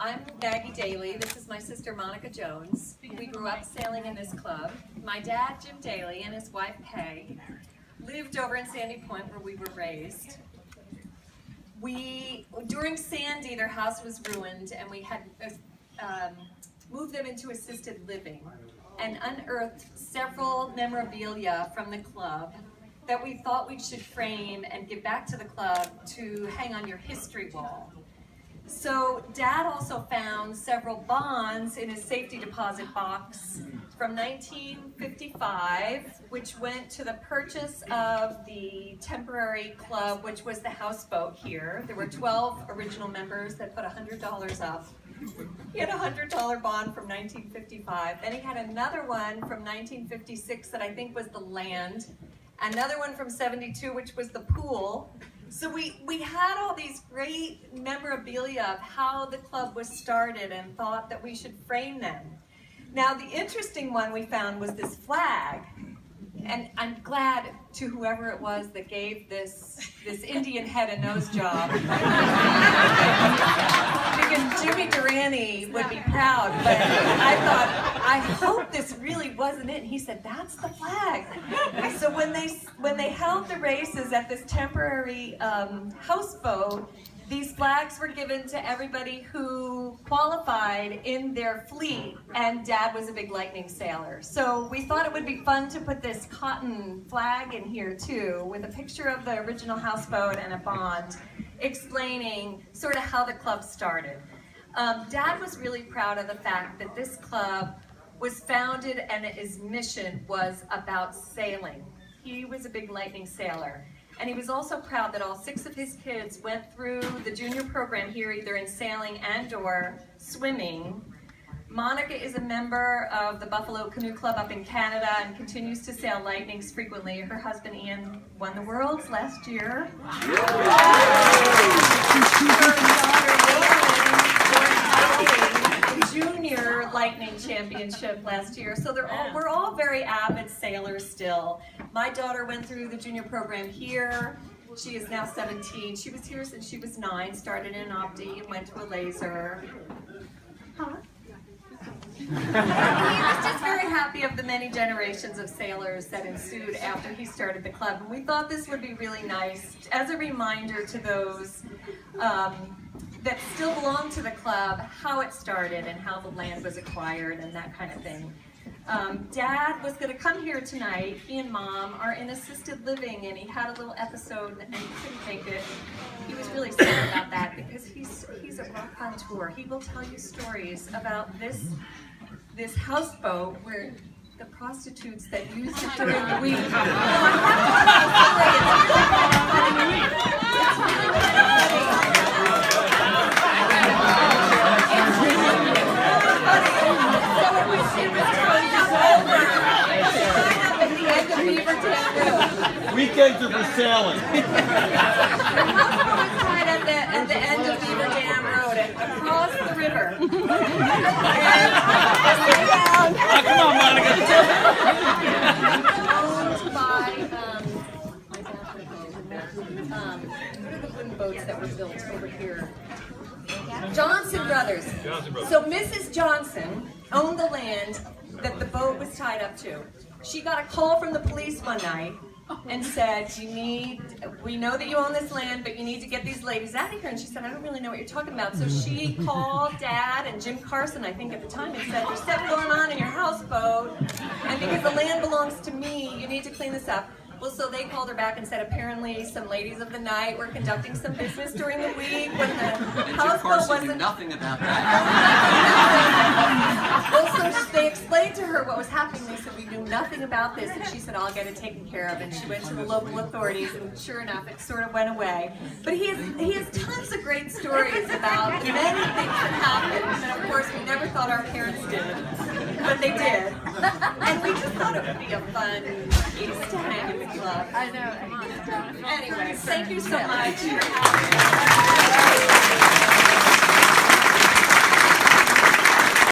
I'm Maggie Daly. This is my sister Monica Jones. We grew up sailing in this club. My dad, Jim Daly, and his wife Peg lived over in Sandy Point where we were raised. During Sandy, their house was ruined and we had moved them into assisted living and unearthed several memorabilia from the club that we thought we should frame and give back to the club to hang on your history wall. So Dad also found several bonds in his safety deposit box from 1955, which went to the purchase of the temporary club, which was the houseboat here. There were 12 original members that put $100 up. He had a $100 bond from 1955. Then he had another one from 1956 that I think was the land. Another one from 72, which was the pool. So we had all these great memorabilia of how the club was started and thought that we should frame them. Now the interesting one we found was this flag. And I'm glad to whoever it was that gave this Indian head and nose job. Because Jimmy Durante would be proud, but I thought, I hope this really wasn't it. And he said, that's the flag. So when they held the races at this temporary houseboat, these flags were given to everybody who qualified in their fleet, and Dad was a big lightning sailor. So we thought it would be fun to put this cotton flag in here too, with a picture of the original houseboat and a bond, explaining sort of how the club started. Dad was really proud of the fact that this club was founded and his mission was about sailing. He was a big lightning sailor. And he was also proud that all 6 of his kids went through the junior program here, either in sailing and/or swimming. Monica is a member of the Buffalo Canoe Club up in Canada and continues to sail lightnings frequently. Her husband Ian won the Worlds last year. Her daughter Junior Lightning Championship last year. So we're all very avid sailors still. My daughter went through the junior program here. She is now 17. She was here since she was 9, started in Opti and went to a laser. Huh? He was just very happy of the many generations of sailors that ensued after he started the club. And we thought this would be really nice as a reminder to those that still belong to the club, how it started and how the land was acquired and that kind of thing. Dad was going to come here tonight. He and Mom are in assisted living, and he had a little episode and he couldn't make it. He was really sad about that because he's a raconteur. He will tell you stories about this houseboat where the prostitutes that used it during the week. No, I Weekends are for sailing. The houseboat was tied at the end of Beaver Dam Road across the river. Come on, Monica. Owned by what are the wooden boats that were built over here? Johnson Brothers. So Mrs. Johnson owned the land that the boat was tied up to. She got a call from the police one night and said, we know that you own this land, but you need to get these ladies out of here. And she said, I don't really know what you're talking about. So she called Dad and Jim Carson, I think at the time, and said, there's something going on in your houseboat, and because the land belongs to me, you need to clean this up. Well, so they called her back and said apparently some ladies of the night were conducting some business during the week when the houseboat wasn't... knew nothing about that. Well, so they explained to her what was happening. They said, we knew nothing about this. And she said, I'll get it taken care of. And she went to the local authorities, and sure enough, it sort of went away. But he has tons of great stories about the many things that happened. And of course, we never thought our parents did, but they did. And we just thought it would be a fun piece to hang in the club. I know. Come on. Anyway, thank you so much for having me.